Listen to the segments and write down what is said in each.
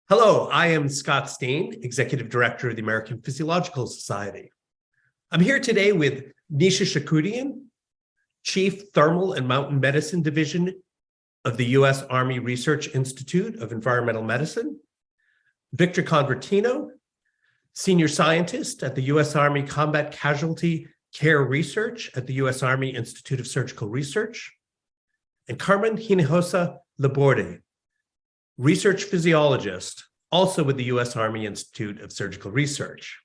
Hello, I am Scott Steen, Executive Director of the American Physiological Society. I'm here today with Nisha Charkoudian, Chief Thermal and Mountain Medicine Division of the U.S. Army Research Institute of Environmental Medicine, Victor Convertino, Senior Scientist at the U.S. Army Combat Casualty Care Research at the U.S. Army Institute of Surgical Research, and Carmen Hinojosa-Laborde, Research Physiologist, also with the U.S. Army Institute of Surgical Research.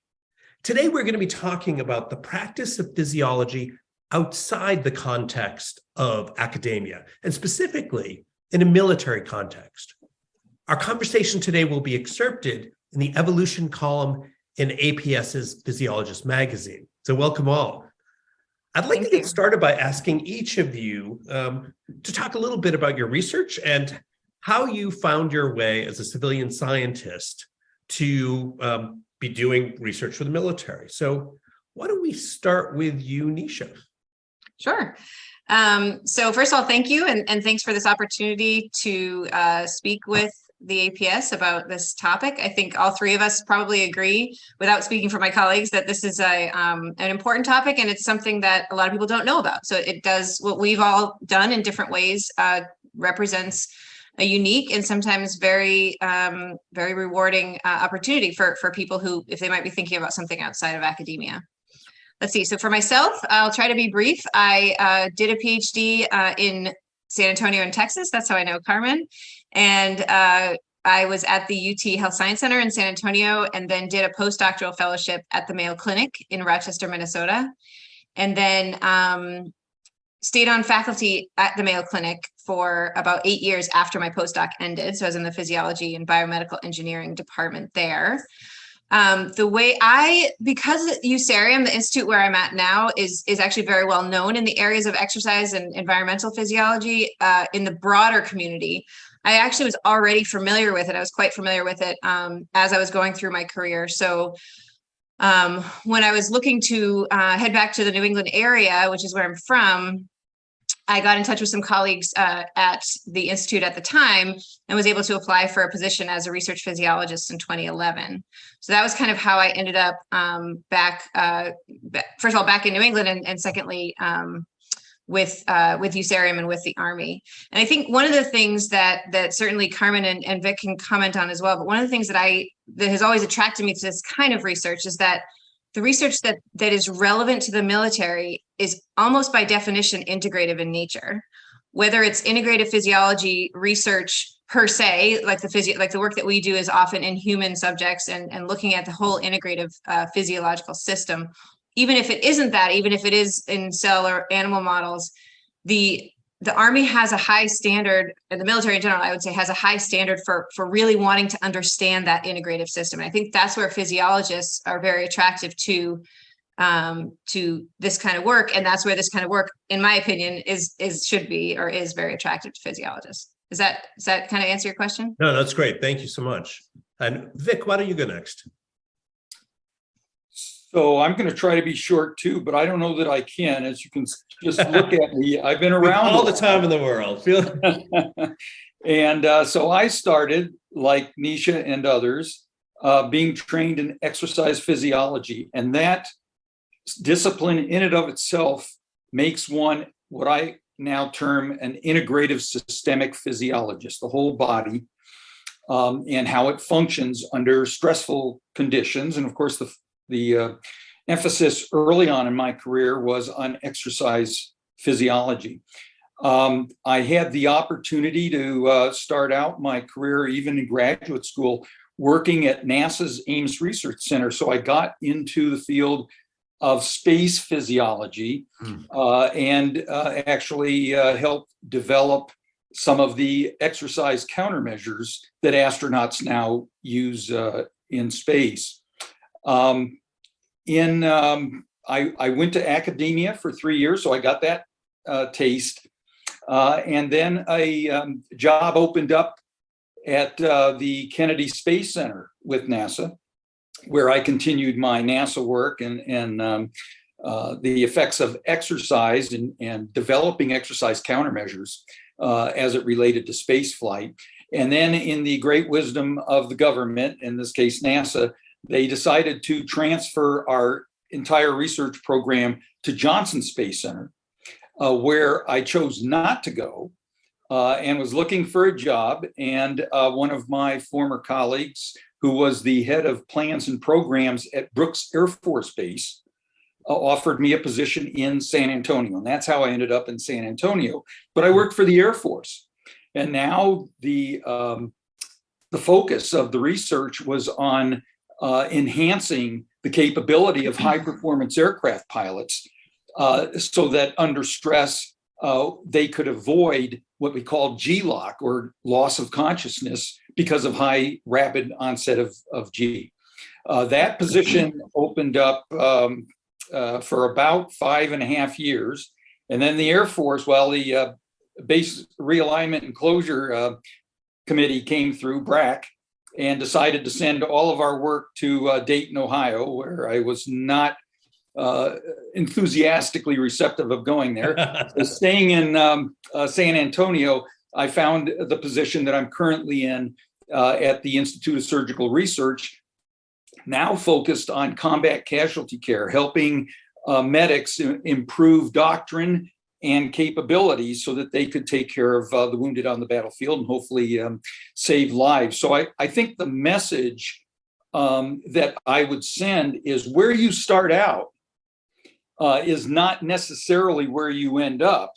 Today, we're going to be talking about the practice of physiology outside the context of academia, and specifically in a military context. Our conversation today will be excerpted in the Evolution column in APS's Physiologist magazine. So welcome all. I'd like to get started by asking each of you to talk a little bit about your research and how you found your way as a civilian scientist to be doing research for the military. So why don't we start with you, Nisha? Sure. So first of all, thank you. And thanks for this opportunity to speak with the APS about this topic. I think all three of us probably agree, without speaking for my colleagues, that this is an important topic, and it's something that a lot of people don't know about. So it does what we've all done in different ways, represents a unique and sometimes very rewarding opportunity for people who, if they might be thinking about something outside of academia. Let's see. So for myself, I'll try to be brief. I did a PhD in San Antonio in Texas. That's how I know Carmen. And I was at the UT Health Science Center in San Antonio, and then did a postdoctoral fellowship at the Mayo Clinic in Rochester, Minnesota. And then stayed on faculty at the Mayo Clinic for about 8 years after my postdoc ended. So I was in the physiology and biomedical engineering department there. Because USARIEM, the institute where I'm at now, is actually very well known in the areas of exercise and environmental physiology in the broader community. I actually was already familiar with it. I was quite familiar with it as I was going through my career. So when I was looking to head back to the New England area, which is where I'm from, I got in touch with some colleagues at the Institute at the time and was able to apply for a position as a research physiologist in 2011. So that was kind of how I ended up first of all, back in New England, and secondly, with USARIEM and with the Army. And I think one of the things that certainly Carmen and Vic can comment on as well, but one of the things that has always attracted me to this kind of research is that the research that is relevant to the military is almost by definition integrative in nature. Whether it's integrative physiology research per se, like the work that we do is often in human subjects and looking at the whole integrative physiological system. Even if it isn't that, even if it is in cell or animal models, the Army has a high standard, and the military in general, I would say, has a high standard for really wanting to understand that integrative system. And I think that's where physiologists are very attractive to this kind of work. And that's where this kind of work, in my opinion, should be very attractive to physiologists. Does that kind of answer your question? No, that's great. Thank you so much. And Vic, why don't you go next? So I'm going to try to be short too, but I don't know that I can. As you can just look at me, I've been around all the time in the world. And so I started, like Nisha and others, being trained in exercise physiology. And that discipline in and of itself makes one what I now term an integrative systemic physiologist, the whole body, and how it functions under stressful conditions. And of course, the emphasis early on in my career was on exercise physiology. I had the opportunity to start out my career, even in graduate school, working at NASA's Ames Research Center. So I got into the field of space physiology and actually helped develop some of the exercise countermeasures that astronauts now use in space. I went to academia for 3 years, so I got that taste. And then a job opened up at the Kennedy Space Center with NASA, where I continued my NASA work and the effects of exercise and developing exercise countermeasures as it related to space flight. And then in the great wisdom of the government, in this case, NASA, they decided to transfer our entire research program to Johnson Space Center, where I chose not to go and was looking for a job. And one of my former colleagues, who was the head of plans and programs at Brooks Air Force Base, offered me a position in San Antonio. And that's how I ended up in San Antonio. But I worked for the Air Force. And now the focus of the research was on enhancing the capability of high performance aircraft pilots so that under stress, they could avoid what we call G-lock, or loss of consciousness, because of high rapid onset of G. That position opened up for about 5.5 years. And then the Air Force, the Base Realignment and Closure Committee came through, BRAC, and decided to send all of our work to Dayton, Ohio, where I was not enthusiastically receptive of going there. So staying in San Antonio, I found the position that I'm currently in at the Institute of Surgical Research, now focused on combat casualty care, helping medics improve doctrine and capabilities so that they could take care of the wounded on the battlefield and hopefully save lives. So I think the message that I would send is, where you start out is not necessarily where you end up,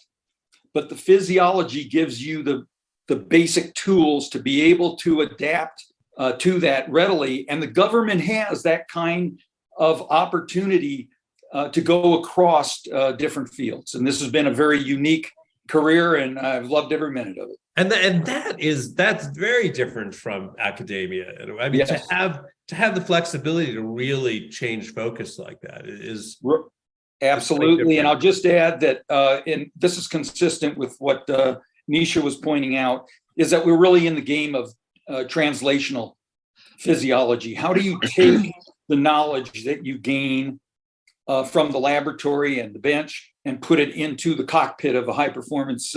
but the physiology gives you the basic tools to be able to adapt to that readily. And the government has that kind of opportunity to go across different fields. And this has been a very unique career, and I've loved every minute of it. And that's very different from academia. I mean, Yes. to have the flexibility to really change focus like that is absolutely. And I'll just add that, and this is consistent with what Nisha was pointing out, is that we're really in the game of translational physiology. How do you take the knowledge that you gain from the laboratory and the bench and put it into the cockpit of a high performance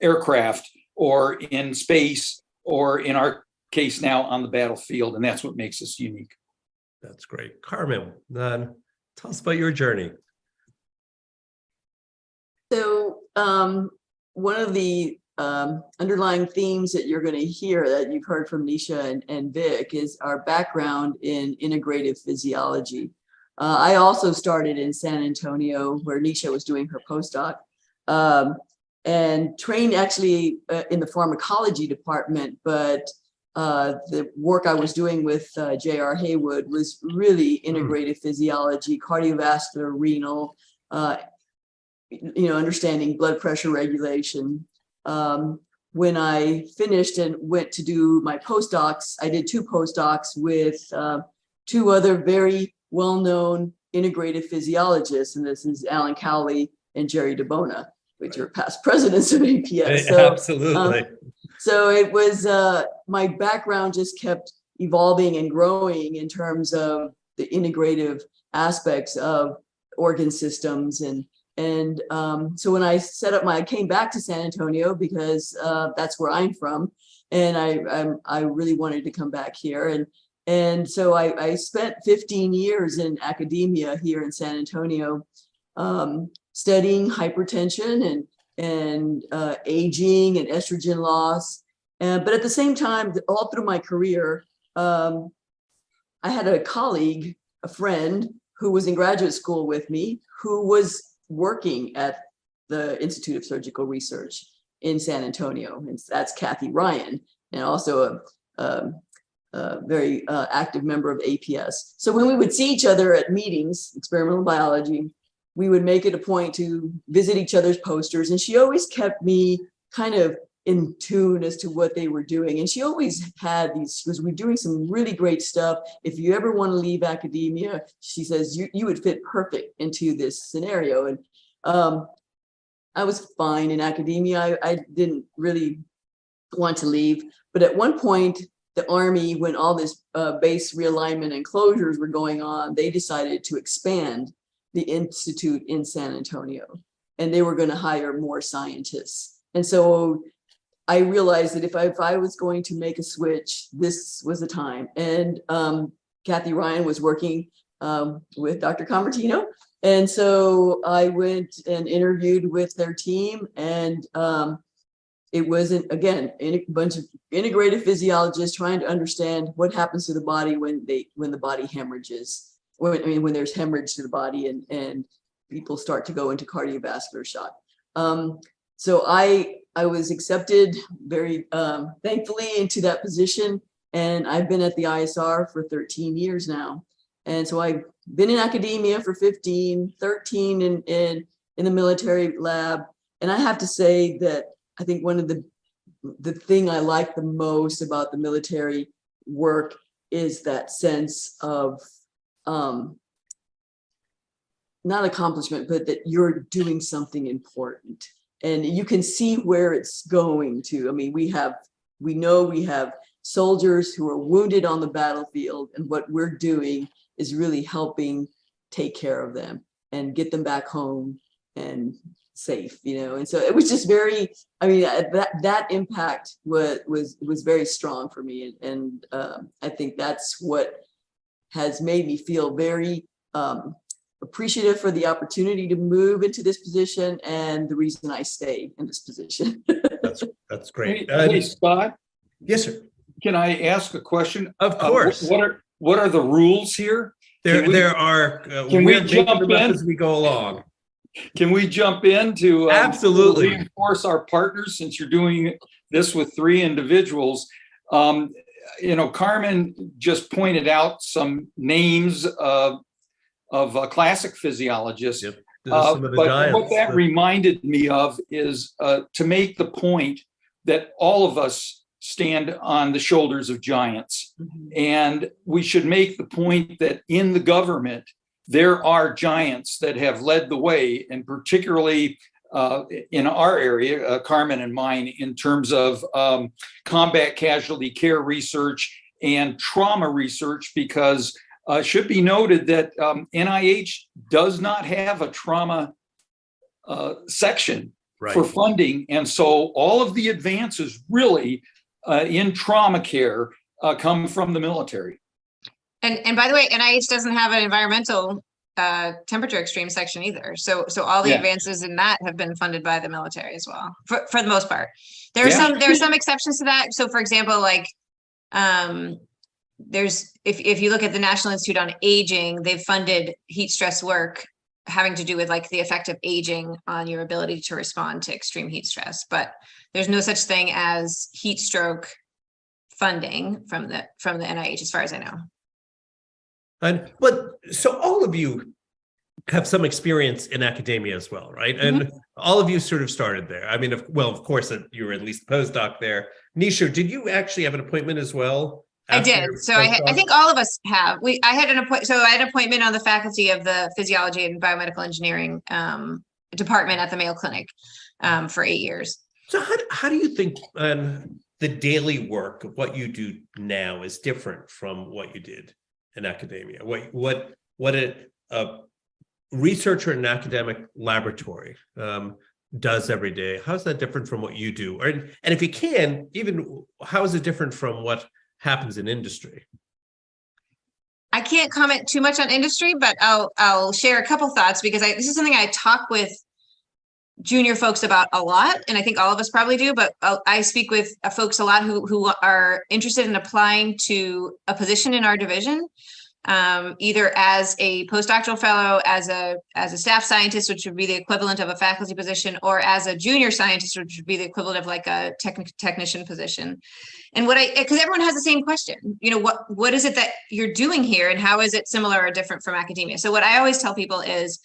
aircraft, or in space, or in our case now on the battlefield? And that's what makes us unique. That's great. Carmen, tell us about your journey. So one of the underlying themes that you're going to hear, that you've heard from Nisha and Vic, is our background in integrative physiology. I also started in San Antonio, where Nisha was doing her postdoc, and trained actually in the pharmacology department, but the work I was doing with J.R. Haywood was really integrative physiology, cardiovascular, renal, understanding blood pressure regulation. When I finished and went to do my postdocs, I did 2 postdocs with 2 other very well-known integrative physiologists, and this is Alan Cowley and Jerry DeBona, which are past presidents of APS. So, absolutely. So it was, my background just kept evolving and growing in terms of the integrative aspects of organ systems. And so when I I came back to San Antonio because that's where I'm from, and I really wanted to come back here. And so I spent 15 years in academia here in San Antonio, studying hypertension and aging and estrogen loss. But at the same time, all through my career, I had a colleague, a friend, who was in graduate school with me, who was working at the Institute of Surgical Research in San Antonio. And that's Kathy Ryan, and also a very active member of APS. So when we would see each other at meetings, experimental biology, we would make it a point to visit each other's posters. And she always kept me kind of in tune as to what they were doing. And she always had we're doing some really great stuff. If you ever want to leave academia, she says, you would fit perfect into this scenario. And I was fine in academia. I didn't really want to leave. But at one point, the Army, when all this base realignment and closures were going on, they decided to expand the institute in San Antonio, and they were going to hire more scientists. And so I realized that if I was going to make a switch, this was the time. And Kathy Ryan was working with Dr. Convertino. And so I went and interviewed with their team, and it wasn't, again, a bunch of integrative physiologists trying to understand what happens to the body when the body hemorrhages, when there's hemorrhage to the body and people start to go into cardiovascular shock. So I was accepted very thankfully into that position, and I've been at the ISR for 13 years now. And so I've been in academia for 13 in the military lab. And I have to say that I think one of the thing I like the most about the military work is that sense of not accomplishment, but that you're doing something important. And you can see where it's going to. I mean, we know we have soldiers who are wounded on the battlefield, and what we're doing is really helping take care of them and get them back home and safe, And so it was just very, I mean, that impact was very strong for me. And I think that's what has made me feel very appreciative for the opportunity to move into this position, and the reason I stay in this position. That's great. Hey, Scott. Yes, sir. Can I ask a question? Of course. What are the rules here? There are. Can we we're jump making them up in? as we go along? Can we jump in to Absolutely reinforce our partners, since you're doing this with 3 individuals? Carmen just pointed out some names of classic physiologists. Yep. But what that reminded me of is to make the point that all of us stand on the shoulders of giants. Mm-hmm. And we should make the point that in the government, there are giants that have led the way, and particularly in our area, Carmen and mine, in terms of combat casualty care research and trauma research, because it should be noted that NIH does not have a trauma section for funding. And so all of the advances really in trauma care come from the military. And by the way, NIH doesn't have an environmental temperature extreme section either. So all the advances in that have been funded by the military as well, for the most part. There are some exceptions to that. So for example, like there's if you look at the National Institute on Aging, they've funded heat stress work having to do with like the effect of aging on your ability to respond to extreme heat stress. But there's no such thing as heat stroke funding from the NIH, as far as I know. But so all of you have some experience in academia as well, right? And all of you sort of started there. I mean, of course, you were at least a postdoc there. Nisha, did you actually have an appointment as well? I did. So I think all of us have. I had an appointment on the faculty of the physiology and biomedical engineering department at the Mayo Clinic for 8 years. So how do you think the daily work of what you do now is different from what you did in academia? What a researcher in an academic laboratory does every day? How's that different from what you do? And if you can, even how is it different from what happens in industry? I can't comment too much on industry, but I'll share a couple thoughts, because this is something I talk with junior folks about a lot, and I think all of us probably do, but I speak with folks a lot who are interested in applying to a position in our division, either as a postdoctoral fellow, as a staff scientist, which would be the equivalent of a faculty position, or as a junior scientist, which would be the equivalent of like a technician position. And because everyone has the same question, what is it that you're doing here, and how is it similar or different from academia? So what I always tell people is,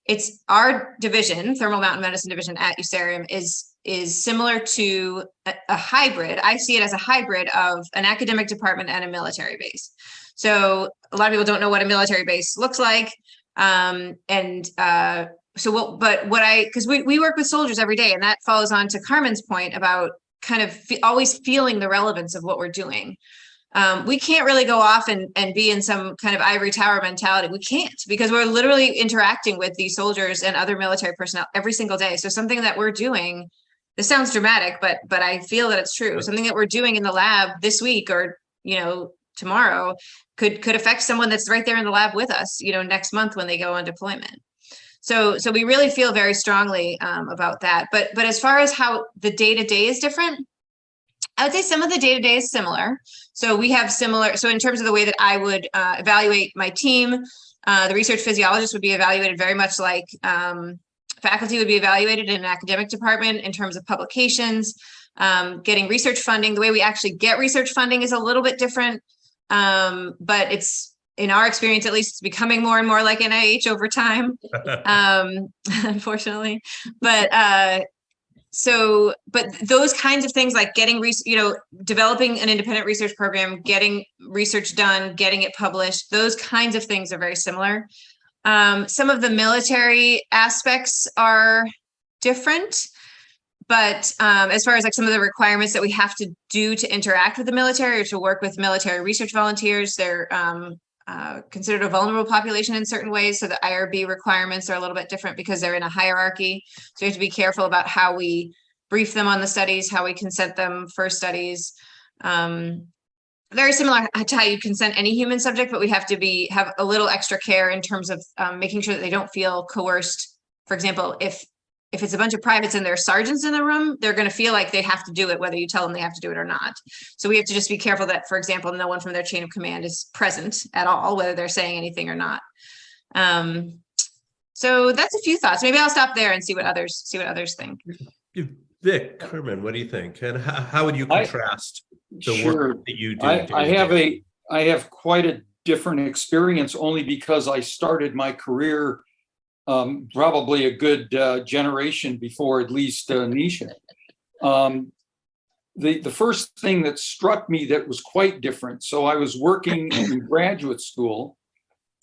it's our division, Thermal Mountain Medicine Division at USARIEM, is similar to a hybrid. I see it as a hybrid of an academic department and a military base. So a lot of people don't know what a military base looks like. Because we work with soldiers every day, and that follows on to Carmen's point about kind of always feeling the relevance of what we're doing. We can't really go off and be in some kind of ivory tower mentality. We can't, because we're literally interacting with these soldiers and other military personnel every single day. So something that we're doing this sounds dramatic, but I feel that it's true. Something that we're doing in the lab this week or, tomorrow could affect someone that's right there in the lab with us, next month when they go on deployment. So we really feel very strongly about that. But as far as how the day-to-day is different, I would say some of the day-to-day is similar. So we have similar, so in terms of the way that I would evaluate my team, the research physiologist would be evaluated very much like faculty would be evaluated in an academic department in terms of publications, getting research funding. The way we actually get research funding is a little bit different, but it's, in our experience, at least, it's becoming more and more like NIH over time, unfortunately. But those kinds of things like getting, developing an independent research program, getting research done, getting it published, those kinds of things are very similar. Some of the military aspects are different, but as far as like some of the requirements that we have to do to interact with the military or to work with military research volunteers, they're considered a vulnerable population in certain ways. So the IRB requirements are a little bit different because they're in a hierarchy. So we have to be careful about how we brief them on the studies, how we consent them for studies. Very similar to how you consent any human subject, but we have to have a little extra care in terms of making sure that they don't feel coerced. For example, if it's a bunch of privates and there are sergeants in the room, they're going to feel like they have to do it, whether you tell them they have to do it or not. So we have to just be careful that, for example, no one from their chain of command is present at all, whether they're saying anything or not. So that's a few thoughts. Maybe I'll stop there and see what others think. Vic, Carmen, what do you think? And how would you contrast the work that you do? I have quite a different experience only because I started my career probably a good generation before at least Nisha. The first thing that struck me that was quite different. So I was working in graduate school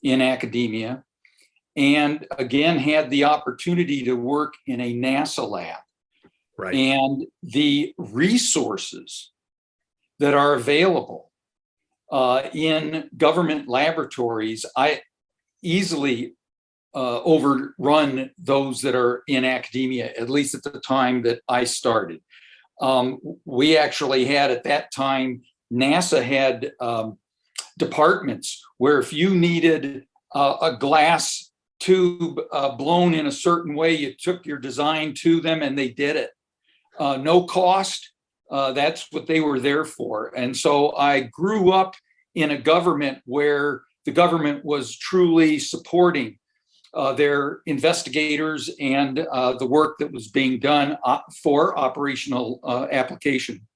in academia, and again had the opportunity to work in a NASA lab. Right. And the resources that are available in government laboratories, I easily overrun those that are in academia, at least at the time that I started. We actually had at that time, NASA had departments where if you needed a glass tube blown in a certain way, you took your design to them and they did it. No cost. That's what they were there for. And so I grew up in a government where the government was truly supporting their investigators and the work that was being done for operational application.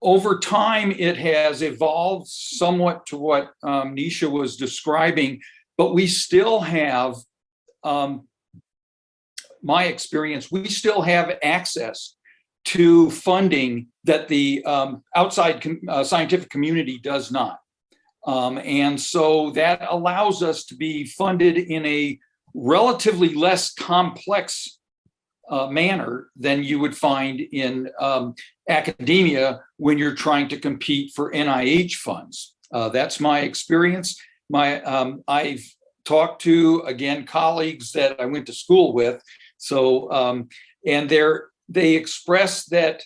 Over time, it has evolved somewhat to what Nisha was describing, but we still have, my experience, we still have access to funding that the outside scientific community does not. And so that allows us to be funded in a relatively less complex manner than you would find in academia when you're trying to compete for NIH funds. That's my experience. I've talked to, again, colleagues that I went to school with. So, and they expressed that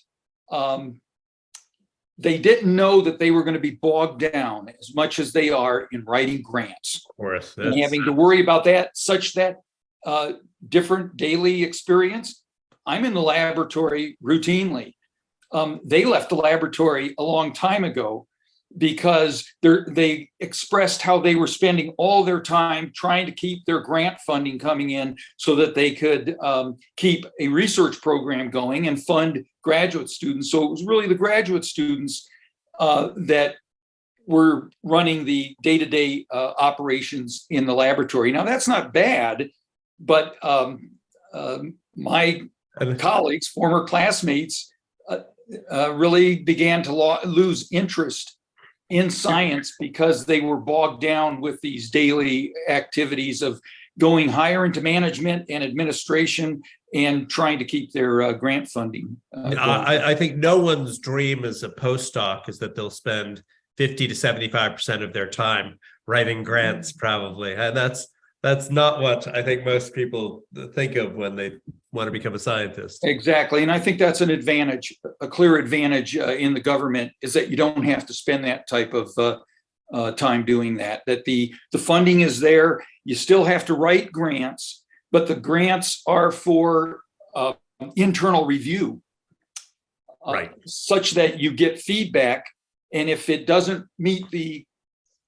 they didn't know that they were going to be bogged down as much as they are in writing grants. Of course, and having to worry about that, such that different daily experience. I'm in the laboratory routinely. They left the laboratory a long time ago because they expressed how they were spending all their time trying to keep their grant funding coming in so that they could keep a research program going and fund graduate students. So it was really the graduate students that were running the day-to-day operations in the laboratory. Now, that's not bad, but my colleagues, former classmates, really began to lose interest in science because they were bogged down with these daily activities of going higher into management and administration and trying to keep their grant funding. I think no one's dream as a postdoc is that they'll spend 50 to 75% of their time writing grants, probably. And that's That's not what I think most people think of when they want to become a scientist. Exactly. And I think that's an advantage, a clear advantage in the government, is that you don't have to spend that type of time doing that, that the funding is there. You still have to write grants, but the grants are for internal review, Right. such that you get feedback. And if it doesn't meet the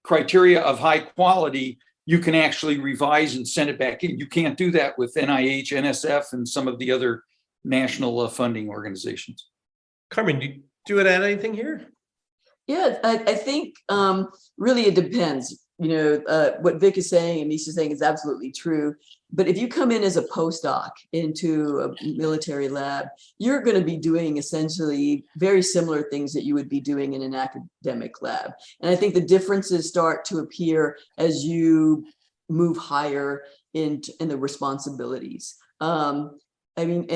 criteria of high quality, you can actually revise and send it back in. You can't do that with NIH, NSF, and some of the other national funding organizations. Carmen, do you want to add anything here? Yeah, I think really it depends. What Vic is saying and Nisha is saying is absolutely true. But if you come in as a postdoc into a military lab, you're going to be doing essentially very similar things that you would be doing in an academic lab. And I think the differences start to appear as you move higher in the responsibilities. I mean,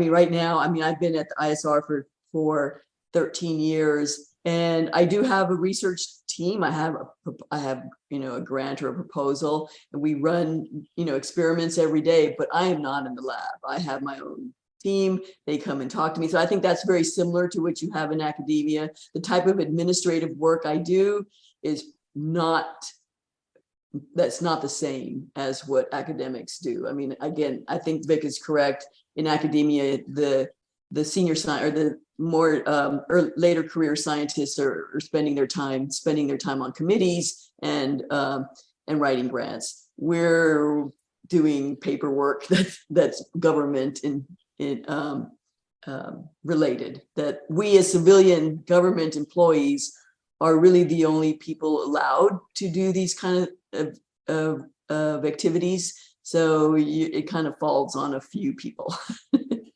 right now, I've been at the ISR for 13 years. And I do have a research team. I have a grant or a proposal, and we run experiments every day. But I am not in the lab. I have my own team. They come and talk to me. So I think that's very similar to what you have in academia. The type of administrative work I do is that's not the same as what academics do. I mean, again, I think Vic is correct. In academia, the senior science or the more or later career scientists are spending their time on committees and writing grants. We're doing paperwork that's government related. That we as civilian government employees are really the only people allowed to do these kind of activities. So it kind of falls on a few people.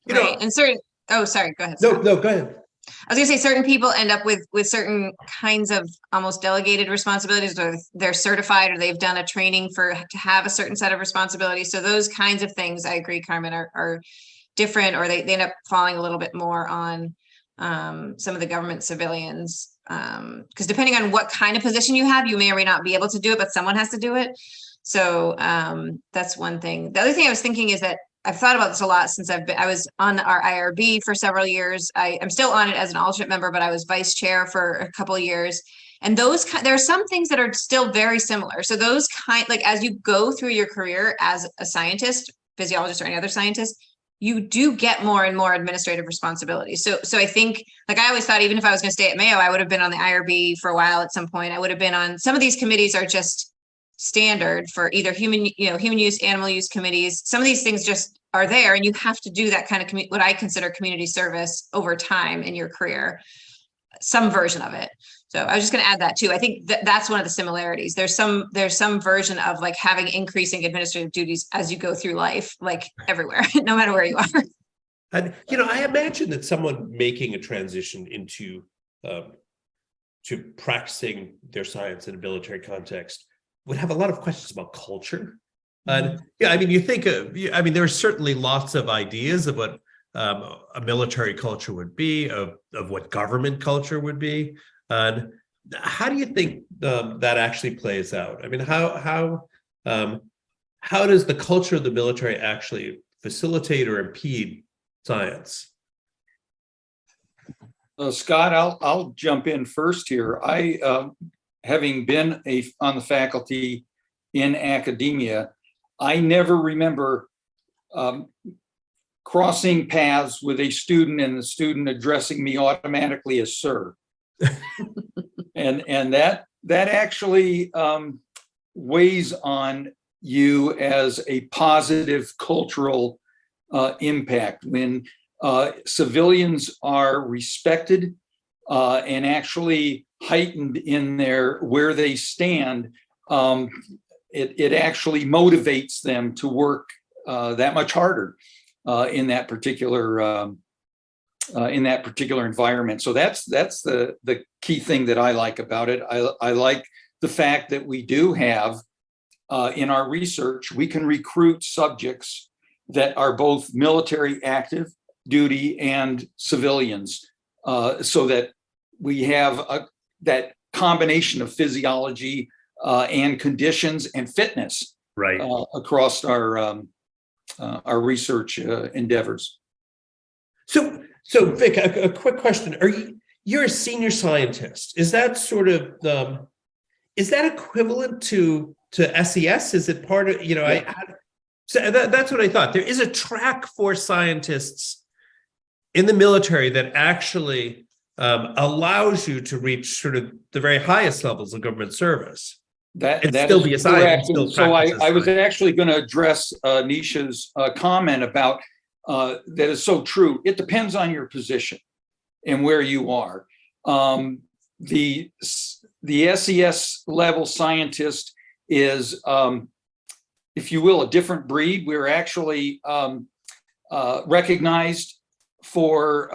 Right. And certain, oh, sorry, go ahead. No, go ahead. I was gonna say certain people end up with certain kinds of almost delegated responsibilities, or they're certified or they've done a training to have a certain set of responsibilities. So those kinds of things, I agree, Carmen, are different, or they end up falling a little bit more on some of the government civilians. Because depending on what kind of position you have, you may or may not be able to do it, but someone has to do it. So that's one thing. The other thing I was thinking is that I've thought about this a lot since I was on our IRB for several years. I'm still on it as an alternate member, but I was vice chair for a couple of years. And there are some things that are still very similar. So those as you go through your career as a scientist, physiologist, or any other scientist, you do get more and more administrative responsibilities. So I think, I always thought, even if I was going to stay at Mayo, I would have been on the IRB for a while at some point. I would have been on some of these committees are just standard for either human use, animal use committees. Some of these things just are there, and you have to do that kind of what I consider community service over time in your career, some version of it. So I was just going to add that too. I think that's one of the similarities. There's some version of having increasing administrative duties as you go through life, everywhere, no matter where you are. And I imagine that someone making a transition into to practicing their science in a military context would have a lot of questions about culture. And you think there are certainly lots of ideas of what a military culture would be, of what government culture would be. And how do you think that actually plays out? I mean, how does the culture of the military actually facilitate or impede science? Scott, I'll jump in first here. I, having been on the faculty in academia, I never remember crossing paths with a student and the student addressing me automatically as sir. and that actually weighs on you as a positive cultural impact when civilians are respected and actually heightened in where they stand. It actually motivates them to work that much harder in that particular environment. So that's the key thing that I like about it. I like the fact that we do have in our research, we can recruit subjects that are both military active duty and civilians, so that we have that combination of physiology, and conditions and fitness Right. across our research endeavors. So Vic, a quick question. You're a senior scientist. Is that sort of is that equivalent to SES? Is it part of, Yeah. So that's what I thought. There is a track for scientists in the military that actually allows you to reach sort of the very highest levels of government service. That Still is be a correct. scientist. Still So I practice as was science. actually going to address Nisha's comment about that is so true. It depends on your position and where you are. The SES level scientist is, if you will, a different breed. We're actually recognized for,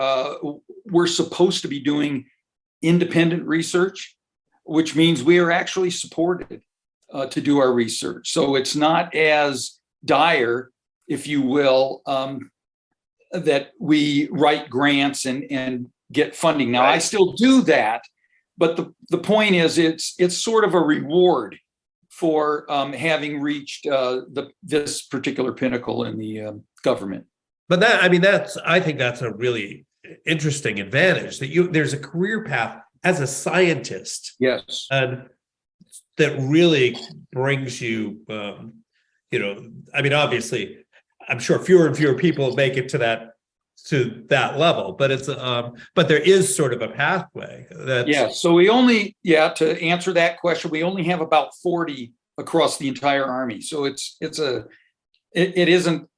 we're supposed to be doing independent research, which means we are actually supported to do our research. So it's not as dire, if you will, that we write grants and get funding. Now, I still do that, but the point is it's sort of a reward for having reached this particular pinnacle in the government. But I think that's a really interesting advantage that there's a career path as a scientist. Yes. And that really brings you, obviously, I'm sure fewer and fewer people make it to that level, but but there is sort of a pathway. So we only, to answer that question, we only have about 40 across the entire Army. So it isn't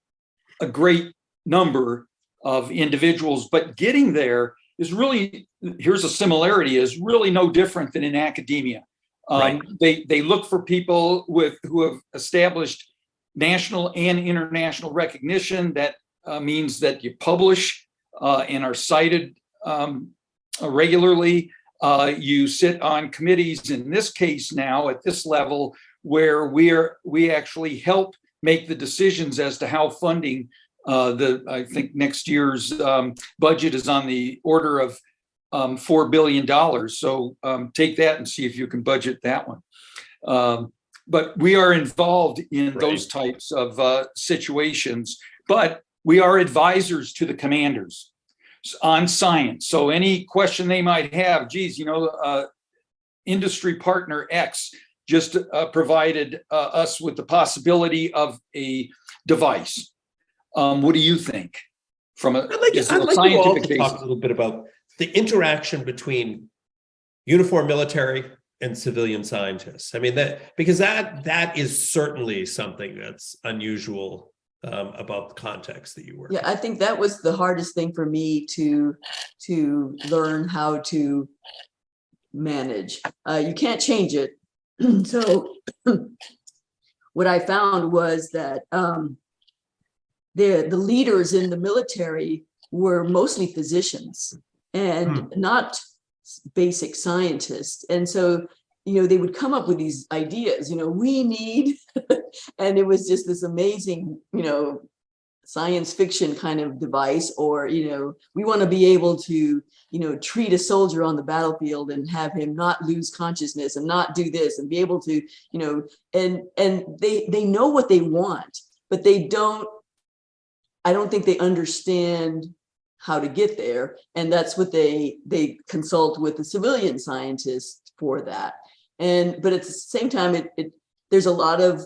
a great number of individuals, but getting there is really, here's a similarity, is really no different than in academia. Right. They look for people who have established national and international recognition. That means that you publish and are cited regularly. You sit on committees, in this case now at this level, where we actually help make the decisions as to how funding, I think next year's budget is on the order of $4 billion. So take that and see if you can budget that one. But we are involved in those types of situations, but we are advisors to the commanders on science. So any question they might have, industry partner X just provided us with the possibility of a device. What do you think? I'd like you all to talk a little bit about the interaction between uniformed military and civilian scientists. Because that is certainly something that's unusual about the context that you work. Yeah, I think that was the hardest thing for me to learn how to manage. You can't change it. So what I found was that the leaders in the military were mostly physicians and not basic scientists. And so, they would come up with these ideas, we need, and it was just this amazing, science fiction kind of device, or, we want to be able to, treat a soldier on the battlefield and have him not lose consciousness and not do this and be able to, and they know what they want, but I don't think they understand how to get there. And that's what they consult with the civilian scientists for that. But at the same time, there's a lot of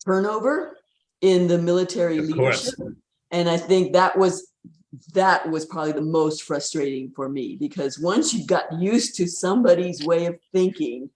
turnover in the military leadership. And I think that was probably the most frustrating for me, because once you got used to somebody's way of thinking,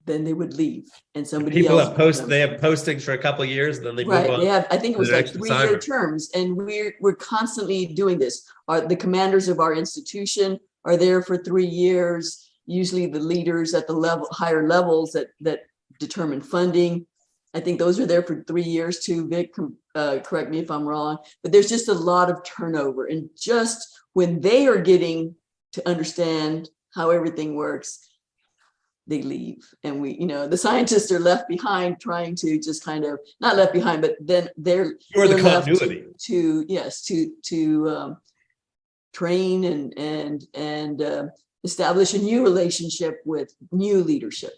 then they would leave and somebody else. They have postings for a couple of years, and then they move on. They have, I think it was like 3-year terms, and we're constantly doing this. The commanders of our institution are there for 3 years. Usually the leaders at the higher levels that determine funding, I think those are there for 3 years too. Vic, correct me if I'm wrong, but there's just a lot of turnover. And just when they are getting to understand how everything works, they leave. And the scientists are left behind, trying to just kind of, not left behind, but then they're the continuity to train and establish a new relationship with new leadership.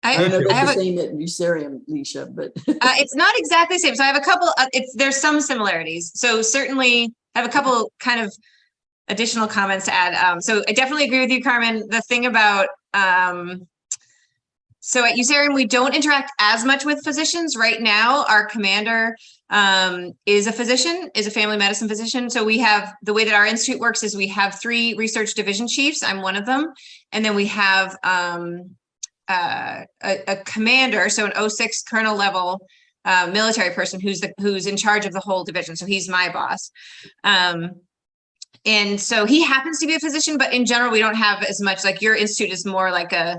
I don't know if I have it's a, the same at USARIEM, Nisha, but it's not exactly the same. So I have a couple, there's some similarities. So certainly I have a couple kind of additional comments to add. So I definitely agree with you, Carmen. The thing about, so at USARIEM, we don't interact as much with physicians. Right now, our commander is a physician, is a family medicine physician. So we have, the way that our institute works is we have 3 research division chiefs. I'm one of them. And then we have a commander, so an 06 colonel level military person who's in charge of the whole division. So he's my boss. And so he happens to be a physician, but in general, we don't have as much, like your institute is more like a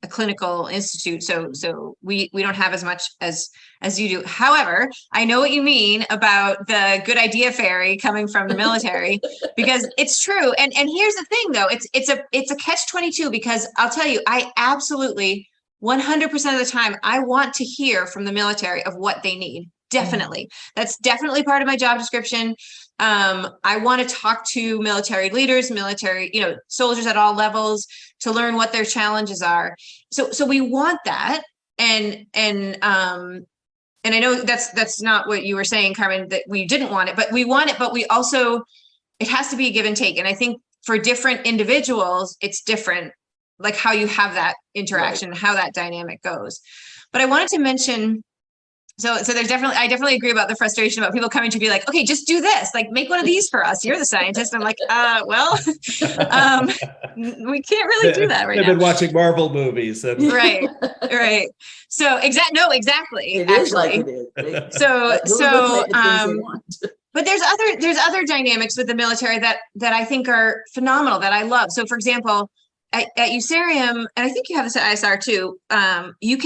clinical institute. So we don't have as much as you do. However, I know what you mean about the good idea fairy coming from the military, because it's true. And here's the thing though, it's a catch-22, because I'll tell you, I absolutely 100% of the time, I want to hear from the military of what they need. Definitely. That's definitely part of my job description. I want to talk to military leaders, military, soldiers at all levels to learn what their challenges are. So we want that. And I know that's not what you were saying, Carmen, that we didn't want it, but we want it, but we also, it has to be a give and take. And I think for different individuals, it's different, like how you have that interaction, how that dynamic goes. But I wanted to mention, so there's definitely, I definitely agree about the frustration about people coming to be like, okay, just do this, like make one of these for us. You're the scientist. I'm like, well, we can't really do that right now. I've been watching Marvel movies. And... Right. So exactly. it actually. is like it is. But there's other dynamics with the military that I think are phenomenal, that I love. So for example, at USARIEM, and I think you have this at ISR too, you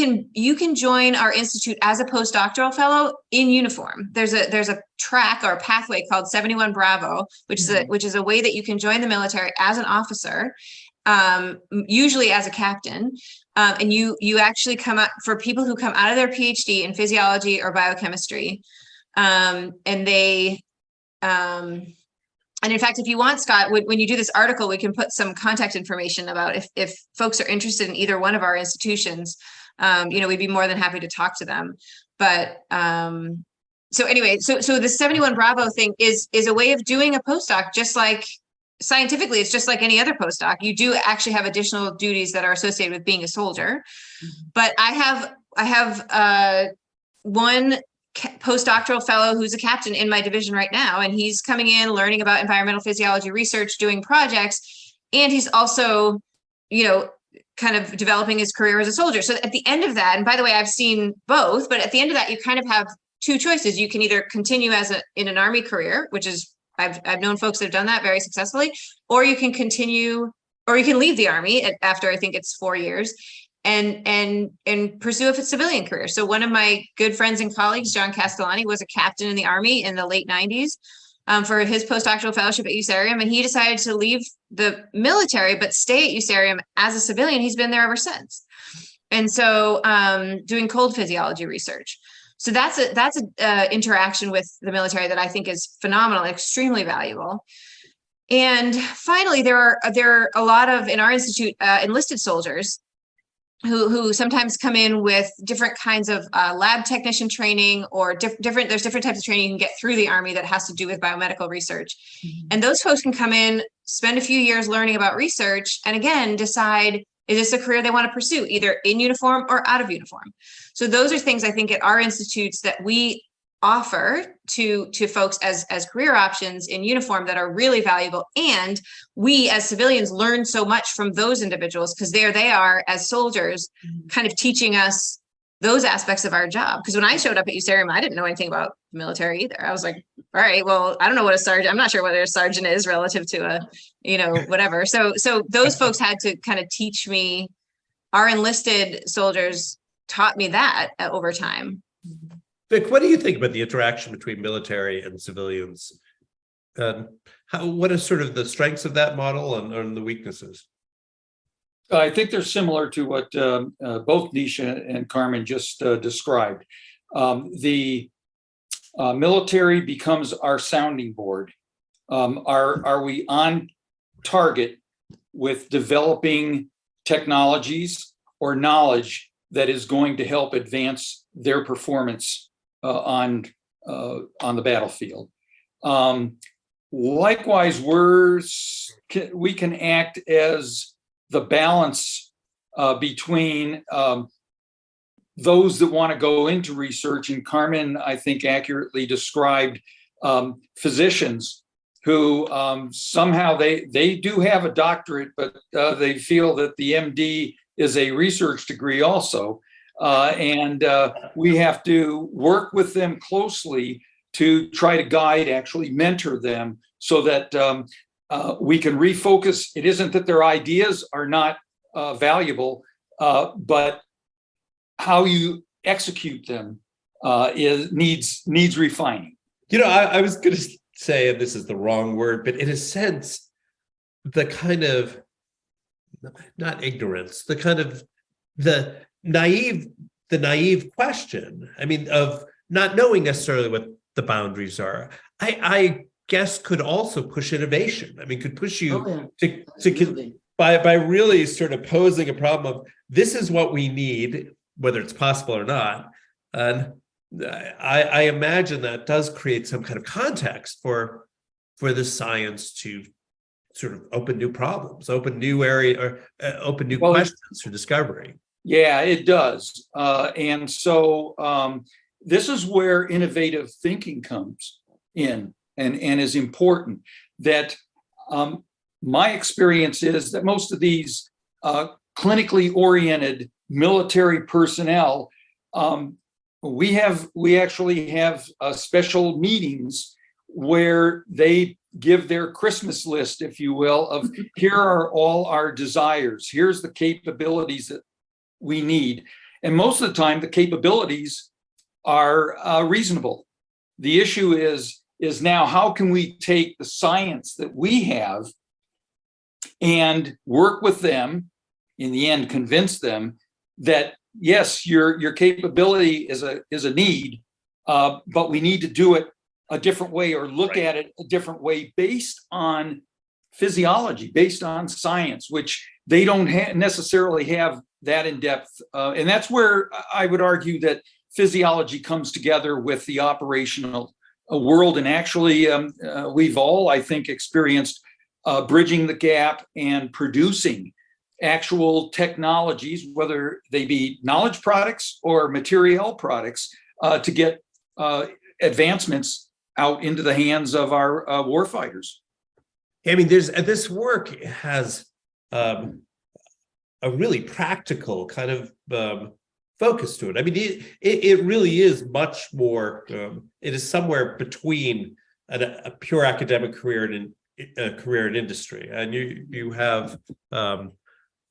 can join our institute as a postdoctoral fellow in uniform. There's a track or a pathway called 71 Bravo, which is a way that you can join the military as an officer, usually as a captain. And you actually come out, for people who come out of their PhD in physiology or biochemistry, and they and in fact, if you want, Scott, when you do this article, we can put some contact information about if folks are interested in either one of our institutions, we'd be more than happy to talk to them. But so anyway, so the 71 Bravo thing is a way of doing a postdoc, just like scientifically, it's just like any other postdoc. You do actually have additional duties that are associated with being a soldier. But I have one postdoctoral fellow who's a captain in my division right now, and he's coming in, learning about environmental physiology research, doing projects, and he's also, kind of developing his career as a soldier. So at the end of that, and by the way, I've seen both, but at the end of that, you kind of have 2 choices. You can either continue in an Army career, which is, I've known folks that have done that very successfully, or you can continue, or you can leave the Army after, I think it's 4 years, and pursue a civilian career. So one of my good friends and colleagues, John Castellani, was a captain in the Army in the late 90s for his postdoctoral fellowship at USARIEM, and he decided to leave the military but stay at USARIEM as a civilian. He's been there ever since. And so doing cold physiology research. So that's a interaction with the military that I think is phenomenal, extremely valuable. And finally, there are a lot of, in our institute, enlisted soldiers who sometimes come in with different kinds of lab technician training, or there's different types of training you can get through the Army that has to do with biomedical research. Mm-hmm. And those folks can come in, spend a few years learning about research, and again, decide, is this a career they want to pursue, either in uniform or out of uniform? So those are things I think at our institutes that we offer to folks as career options in uniform that are really valuable. And we as civilians learn so much from those individuals, because there they are as soldiers kind of teaching us those aspects of our job. Because when I showed up at USARIEM, I didn't know anything about the military either. I was like, all right, well, I don't know what a sergeant, I'm not sure what a sergeant is relative to a, whatever. So those folks had to kind of teach me. Our enlisted soldiers taught me that over time. Vic, what do you think about the interaction between military and civilians? What is sort of the strengths of that model and the weaknesses? I think they're similar to what both Nisha and Carmen just described. The military becomes our sounding board. Are we on target with developing technologies or knowledge that is going to help advance their performance on the battlefield. Likewise, we can act as the balance between those that want to go into research, and Carmen, I think, accurately described physicians who somehow they do have a doctorate, but they feel that the MD is a research degree also. And we have to work with them closely to try to guide, actually mentor them so that we can refocus. It isn't that their ideas are not valuable, but how you execute them needs refining. I was going to say, and this is the wrong word, but in a sense, the kind of, not ignorance, the kind of the naive question, I mean, of not knowing necessarily what the boundaries are, I guess could also push innovation. I mean, could push you to by really sort of posing a problem of this is what we need, whether it's possible or not. And I imagine that does create some kind of context for the science to sort of open new problems, open new area, or open new questions for discovery. Yeah, it does. And so this is where innovative thinking comes in and is important. That my experience is that most of these clinically oriented military personnel, we actually have special meetings where they give their Christmas list, if you will, of here are all our desires. Here's the capabilities that we need. And most of the time, the capabilities are reasonable. The issue is now how can we take the science that we have and work with them, in the end, convince them that yes, your capability is a need, but we need to do it a different way or look at it a different way based on physiology, based on science, which they don't necessarily have that in depth. And that's where I would argue that physiology comes together with the operational world. And actually, we've all, I think, experienced bridging the gap and producing actual technologies, whether they be knowledge products or material products, to get advancements out into the hands of our warfighters. I mean, this work has a really practical kind of focus to it. I mean, it really is much more. It is somewhere between a pure academic career and a career in industry, and you have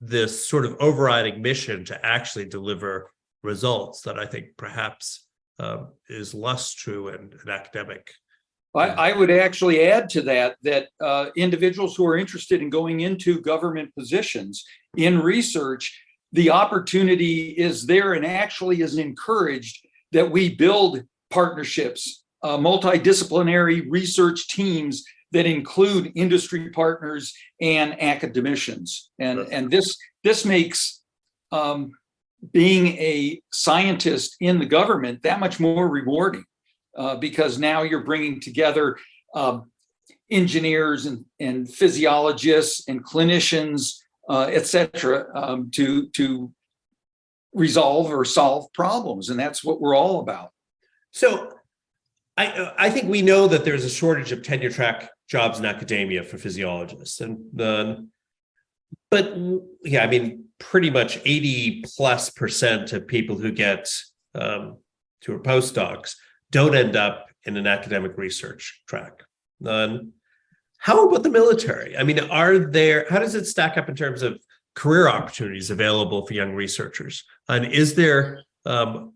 this sort of overriding mission to actually deliver results that I think perhaps is less true in an academic. I would actually add to that individuals who are interested in going into government positions in research, the opportunity is there and actually is encouraged that we build partnerships, multidisciplinary research teams that include industry partners and academicians. And this makes being a scientist in the government that much more rewarding, because now you're bringing together engineers and physiologists and clinicians, et cetera, to resolve or solve problems. And that's what we're all about. So I think we know that there's a shortage of tenure track jobs in academia for physiologists. But yeah, I mean, pretty much 80+% of people who get to a postdocs don't end up in an academic research track. How about the military? I mean, how does it stack up in terms of career opportunities available for young researchers? And is there a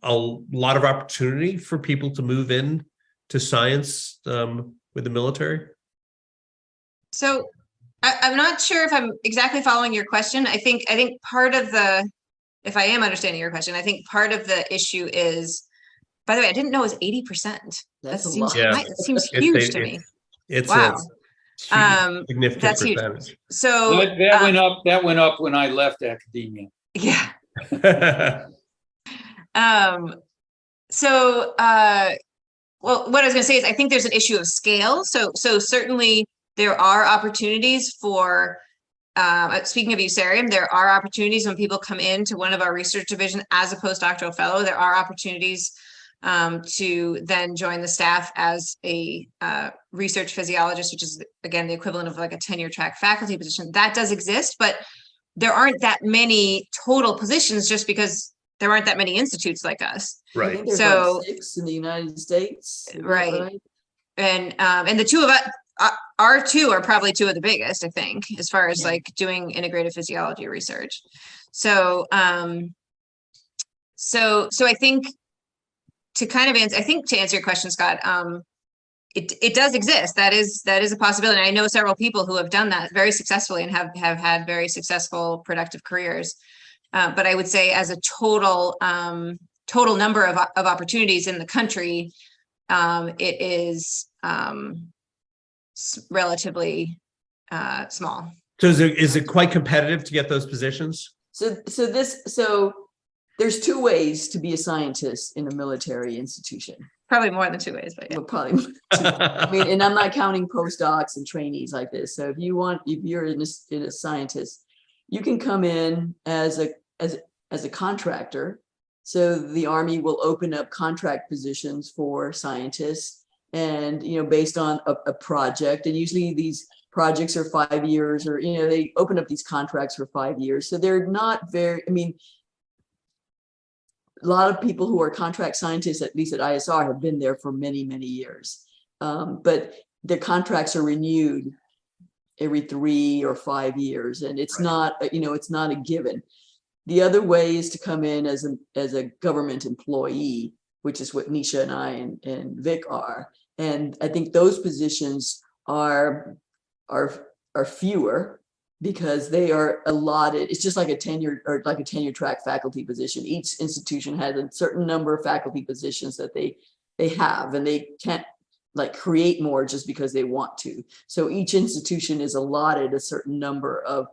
lot of opportunity for people to move in to science with the military? So I'm not sure if I'm exactly following your question. I think part of if I am understanding your question, I think part of the issue is, by the way, I didn't know it was 80%. That's a seems lot. high. That seems huge to me. It's wow. Significant that's huge. percentage. So That went up when I left academia. yeah. Well, what I was going to say is I think there's an issue of scale. So certainly there are opportunities for, speaking of USARIEM, there are opportunities when people come into one of our research division as a postdoctoral fellow. There are opportunities to then join the staff as a research physiologist, which is, again, the equivalent of like a tenure track faculty position. That does exist, but there aren't that many total positions just because there aren't that many institutes like us. I think there's So- like 6 in the United States. Is that Right. And the two of us, our two are probably two of the biggest, I think, as far as Yeah. like doing integrative physiology research. So, so I think to kind of answer, I think to answer your question, Scott, it does exist. That is a possibility. And I know several people who have done that very successfully and have had very successful, productive careers. But I would say as a total number of opportunities in the country, it is relatively small. So is it quite competitive to get those positions? So there's 2 ways to be a scientist in a military institution. Probably more than 2 ways, but yeah. Well, probably. I mean, and I'm not counting postdocs and trainees like this. So if you're a scientist, you can come in as a contractor. So the Army will open up contract positions for scientists, and based on a project. And usually these projects are 5 years, or they open up these contracts for 5 years. So they're not very. I mean, a lot of people who are contract scientists, at least at ISR, have been there for many, many years. But their contracts are renewed every 3 or 5 years, and it's not, it's not a given. The other way is to come in as a government employee, which is what Nisha and I and Vic are. And I think those positions are fewer, because they are allotted. It's just like a tenure track faculty position. Each institution has a certain number of faculty positions that they have, and they can't like create more just because they want to. So each institution is allotted a certain number of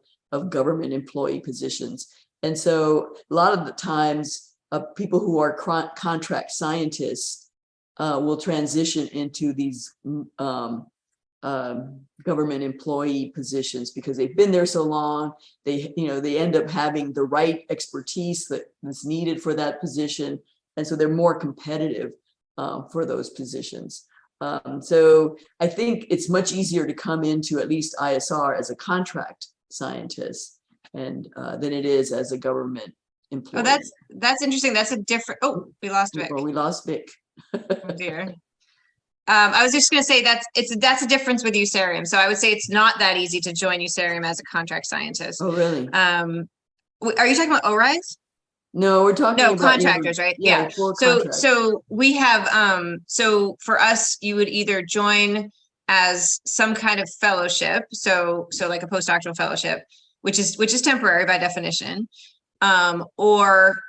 government employee positions. And so a lot of the times people who are contract scientists will transition into these government employee positions because they've been there so long. They end up having the right expertise that's needed for that position, and so they're more competitive for those positions. So I think it's much easier to come into at least ISR as a contract scientist and than it is as a government employee. Oh, that's interesting. That's a different. Oh, we lost Vic. Oh, we lost Vic. Oh dear. I was just going to say that's a difference with USARIEM. So I would say it's not that easy to join USARIEM as a contract scientist. Oh, really? Are you talking about ORIs? No, we're talking about contractors, right? Yeah. contracts. So we have so for us, you would either join as some kind of fellowship, so like a postdoctoral fellowship, which is temporary by definition, or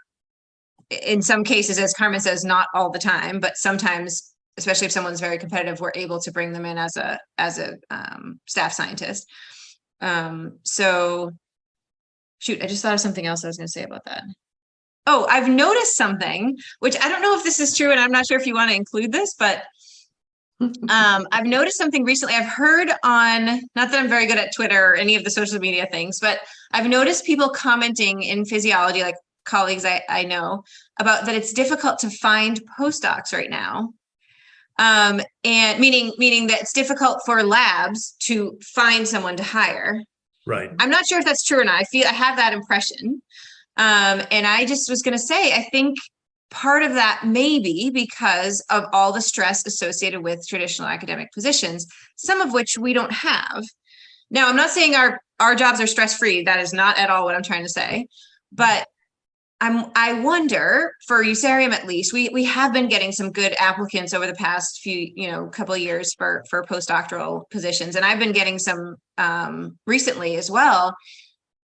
in some cases, as Carmen says, not all the time, but sometimes, especially if someone's very competitive, we're able to bring them in as a staff scientist. So shoot, I just thought of something else I was going to say about that. Oh, I've noticed something, which I don't know if this is true, and I'm not sure if you want to include this, but I've noticed something recently. I've heard on, not that I'm very good at Twitter or any of the social media things, but I've noticed people commenting in physiology, like colleagues I know, about that it's difficult to find postdocs right now. And meaning that it's difficult for labs to find someone to hire. Right. I'm not sure if that's true or not. I have that impression. And I just was going to say, I think part of that may be because of all the stress associated with traditional academic positions, some of which we don't have. Now, I'm not saying our jobs are stress-free. That is not at all what I'm trying to say. But I wonder, for USARIEM at least, we have been getting some good applicants over the past few, couple of years for postdoctoral positions. And I've been getting some recently as well.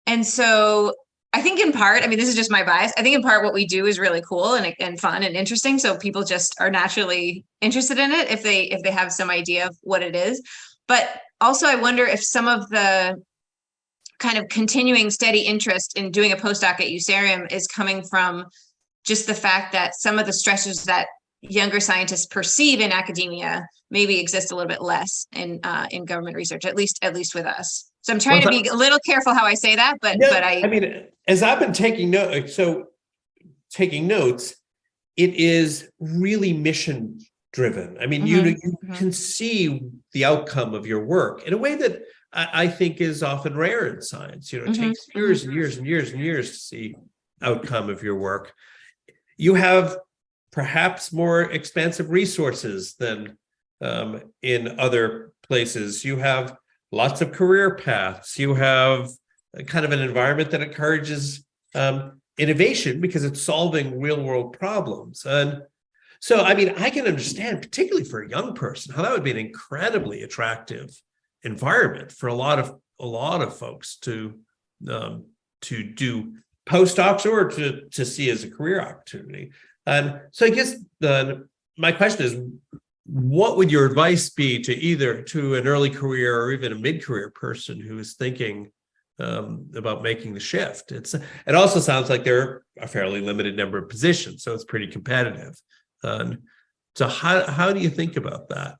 And so I think in part, I mean, this is just my bias. I think in part what we do is really cool and fun and interesting. So people just are naturally interested in it if they have some idea of what it is. But also, I wonder if some of the kind of continuing steady interest in doing a postdoc at USARIEM is coming from just the fact that some of the stresses that younger scientists perceive in academia maybe exist a little bit less in government research, at least with us. So I'm trying to be a little careful how I say that, but I mean, as I've been taking notes, it is really mission driven. I mean, you can see the outcome of your work in a way that I think is often rare in science. It takes years and years and years and years to see outcome of your work. You have perhaps more expansive resources than in other places. You have lots of career paths. You have kind of an environment that encourages innovation because it's solving real world problems. And so, I mean, I can understand, particularly for a young person, how that would be an incredibly attractive environment for a lot of folks to do postdocs or to see as a career opportunity. And so I guess my question is, what would your advice be to either to an early career or even a mid-career person who is thinking about making the shift? It also sounds like there are a fairly limited number of positions, so it's pretty competitive. So how do you think about that?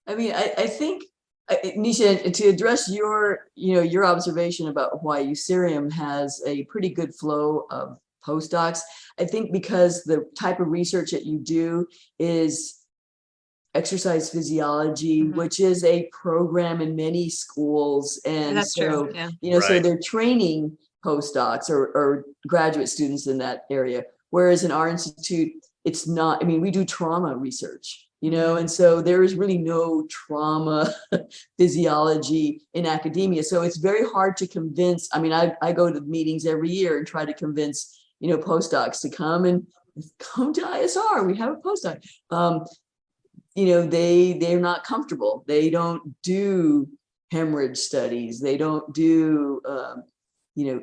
I mean, I think, Nisha, to address your observation about why USARIEM has a pretty good flow of postdocs, I think because the type of research that you do is exercise physiology, which is a program in many schools. And that's so, true. Yeah. So Right. they're training postdocs or graduate students in that area. Whereas in our institute, it's not, I mean, we do trauma research, and so there is really no trauma physiology in academia. So it's very hard to convince. I mean, I go to meetings every year and try to convince, postdocs to come to ISR. We have a postdoc. They're not comfortable. They don't do hemorrhage studies. They don't do,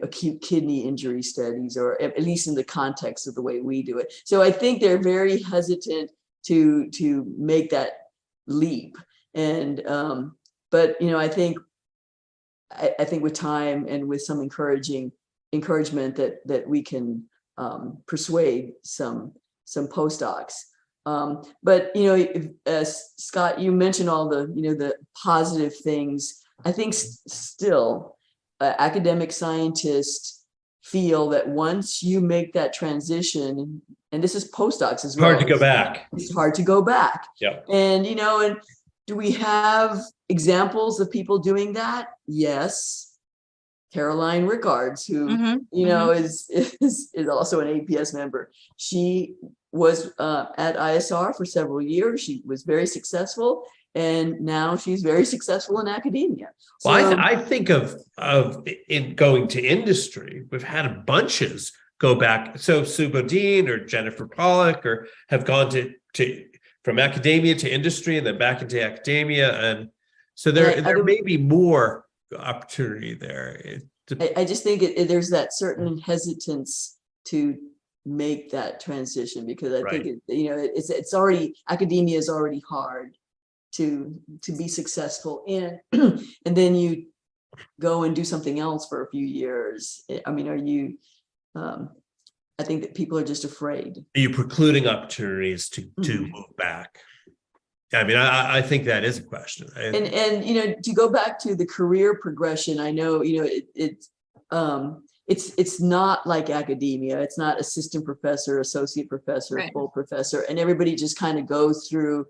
acute kidney injury studies, or at least in the context of the way we do it. So I think they're very hesitant to make that leap. And but I think with time and with some encouragement that we can persuade some postdocs. But Scott, you mentioned all the the positive things. I think still academic scientists feel that once you make that transition, and this is postdocs as well, Hard to go back. It's hard to go back. Yeah. And and do we have examples of people doing that? Yes. Caroline Rickards, who is also an APS member. She was at ISR for several years. She was very successful, and now she's very successful in academia. So, Well, I think of in going to industry, we've had bunches go back. So Sue Bodine or Jennifer Pollack or have gone to from academia to industry and then back into academia, and so there may be more opportunity there. I just think there's that certain hesitance to make that transition, because I think it's already, academia is already hard to be successful in, and then you go and do something else for a few years. I mean, are you? I think that people are just afraid. Are you precluding opportunities to move back? I mean, I think that is a question. And to go back to the career progression, I know it's not like academia. It's not assistant professor, associate professor, full professor, and everybody just kind of goes through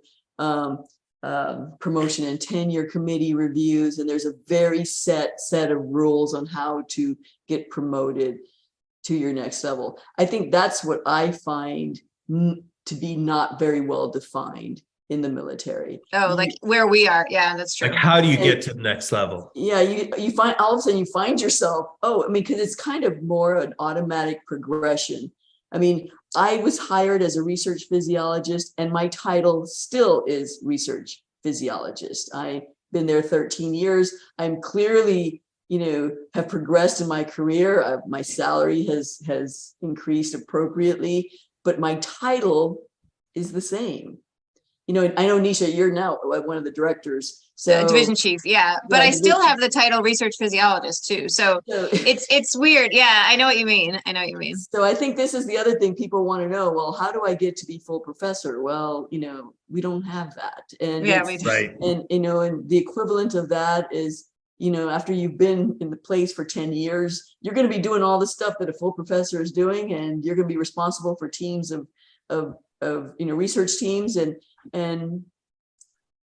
promotion and tenure committee reviews, and there's a very set of rules on how to get promoted to your next level. I think that's what I find to be not very well defined in the military. Oh, like where we are. Yeah, that's true. Like, how do you get to the next level? Yeah, you find all of a sudden you find yourself, because it's kind of more an automatic progression. I mean, I was hired as a research physiologist, and my title still is research physiologist. I've been there 13 years. I'm clearly, have progressed in my career. My salary has increased appropriately, but my title is the same. you know, I know Nisha, you're now one of the directors. So Division chief, yeah, but Yeah, I still division. have the title research physiologist too. So so it's weird. Yeah, I know what you mean. I know what you mean. So I think this is the other thing people want to know. Well, how do I get to be full professor? Well, you know, we don't have that. And Yeah, it's- we do. Right. and you know, and the equivalent of that is, you know, after you've been in the place for 10 years, you're going to be doing all the stuff that a full professor is doing, and you're going to be responsible for teams of you know, research teams and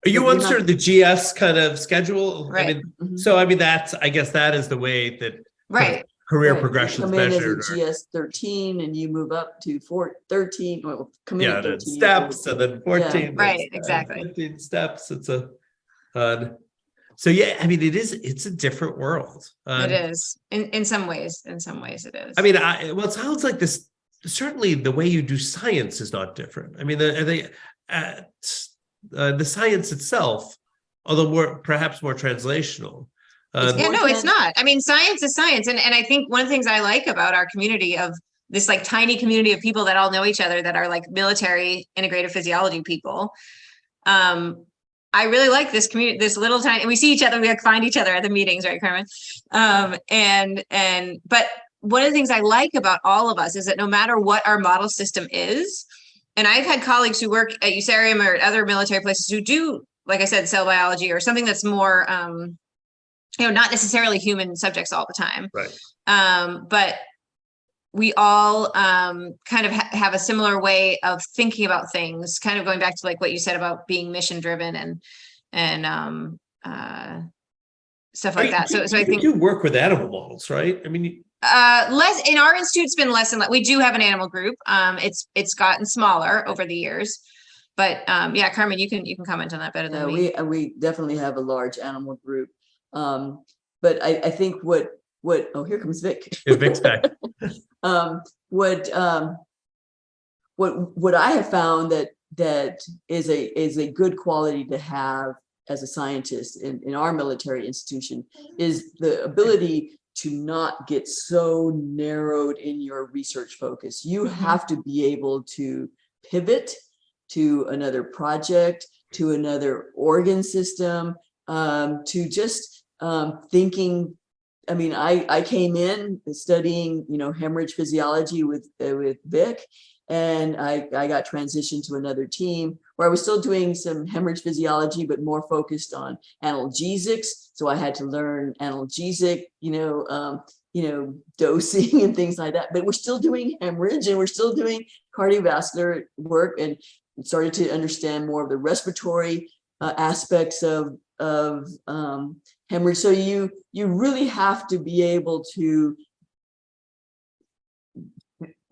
Are you You're on not- sort of the GS kind of schedule? I Right. mean, Mhm. so I mean, I guess that is the way that Right. career Right, progression is come in as a measured. or- GS 13 and you move up to 13. Well, come in Yeah, at the 13. steps and then 14. Right, and exactly. 15 steps. It's so yeah, I mean, it's a different world. It is in some ways. In some ways, it is. I mean, well, it sounds like this, certainly the way you do science is not different. I mean, the science itself, although perhaps more translational. It's Yeah, more no, it's trans- not. I mean, science is science. And I think one of the things I like about our community of this like tiny community of people that all know each other that are like military integrative physiology people. I really like this community, this little tiny, and we see each other, we like find each other at the meetings, right, Carmen? But one of the things I like about all of us is that no matter what our model system is, and I've had colleagues who work at USARIEM or at other military places who do, like I said, cell biology or something that's more, you know, not necessarily human subjects all the time. Right. But we all kind of have a similar way of thinking about things, kind of going back to like what you said about being mission driven and stuff like that. So I think you work with animal models, right? I mean, less in our institute, it's been less and less. We do have an animal group. It's gotten smaller over the years, but yeah, Carmen, you can comment on that better than me. we definitely have a large animal group. But I think what oh, here comes Vic. Vic's back. What I have found that is a good quality to have as a scientist in our military institution is the ability to not get so narrowed in your research focus. You have to be able to pivot to another project, to another organ system, to just thinking. I mean, I came in studying, you know, hemorrhage physiology with Vic, and I got transitioned to another team where I was still doing some hemorrhage physiology, but more focused on analgesics. So I had to learn analgesic, dosing and things like that. But we're still doing hemorrhage and we're still doing cardiovascular work, and started to understand more of the respiratory aspects of hemorrhage. So you really have to be able to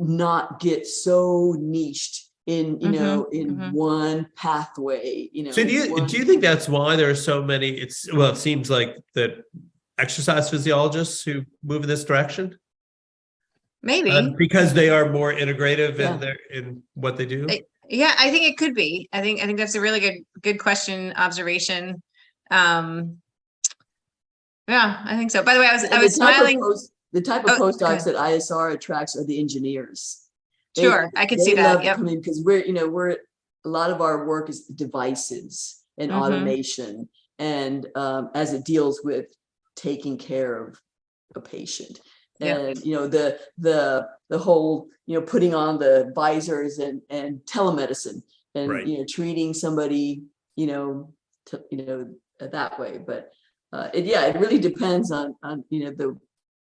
not get so niched in, you know, in one pathway, you know. So do you think that's why there are so many? It seems like that exercise physiologists who move in this direction, Maybe. because they are more integrative Yeah. in what they do. Yeah, I think it could be. I think that's a really good question, observation. Yeah, I think so. By the way, I was smiling. The type of Oh, postdocs that ISR attracts are the engineers. Sure, I could see They that. love to Yep. come in because we're a lot of our work is devices and automation, and as it deals with taking care of a patient. Yeah. And you know, the whole, you know, putting on the visors and telemedicine and Right. you know, treating somebody, you know, that way. But it really depends on you know,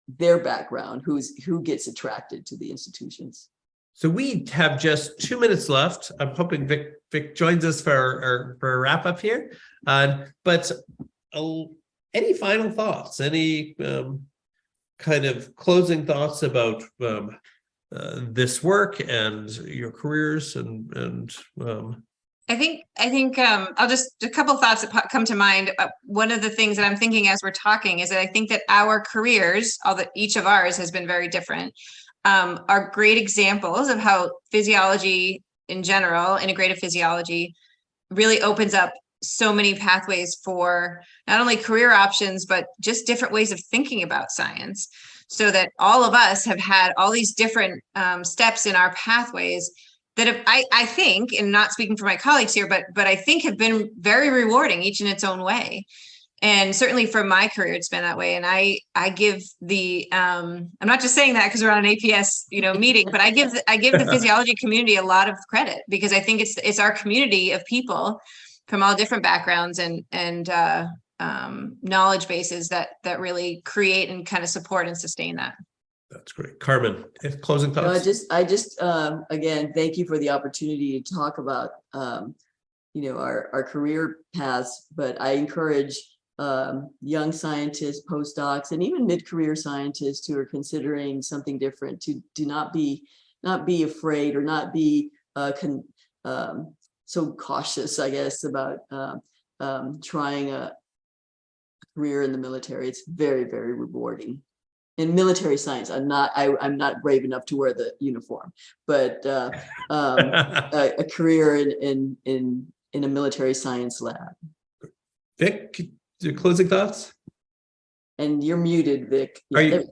their background, who gets attracted to the institutions. So we have just 2 minutes left. I'm hoping Vic joins us for a wrap up here. But any final thoughts? Any kind of closing thoughts about this work and your careers and I think I'll just a couple thoughts that come to mind. One of the things that I'm thinking as we're talking is that I think that our careers, although each of ours has been very different, are great examples of how physiology in general, integrative physiology, really opens up so many pathways for not only career options, but just different ways of thinking about science. So that all of us have had all these different steps in our pathways that have, I think, and not speaking for my colleagues here, but I think have been very rewarding, each in its own way. And certainly for my career, it's been that way. And I give the, I'm not just saying that because we're on an APS, meeting, but I give the physiology community a lot of credit, because I think it's our community of people from all different backgrounds and knowledge bases that really create and kind of support and sustain that. That's great. Carmen, closing No, thoughts? I just again, thank you for the opportunity to talk about our career paths, but I encourage young scientists, postdocs, and even mid-career scientists who are considering something different to not be afraid or not be so cautious, I guess, about trying a career in the military. It's very, very rewarding. In military science, I'm not brave enough to wear the uniform, but a career in a military science lab. Vic, your closing thoughts? And you're muted, Vic. Are you?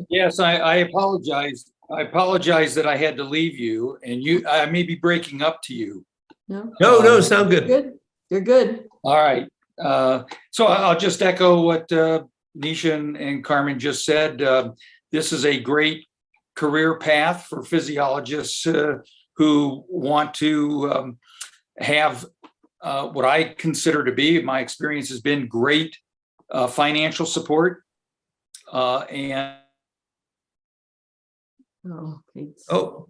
Yes, I apologize. I apologize that I had to leave you, and I may be breaking up to you. No, sound good. Good. You're good. All right. So I'll just echo what Nisha and Carmen just said. This is a great career path for physiologists who want to have what I consider to be, my experience has been, great financial support. And Oh, thanks. Oh,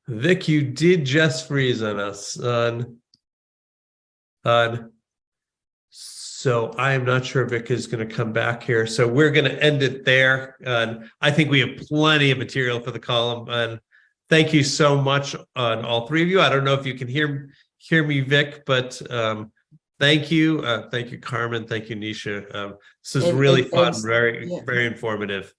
Vic, you did just freeze on us. So I am not sure Vic is going to come back here. So we're going to end it there. And I think we have plenty of material for the column. And thank you so much on all three of you. I don't know if you can hear me, Vic, but thank you. Thank you, Carmen. Thank you, Nisha. This is really fun, very informative.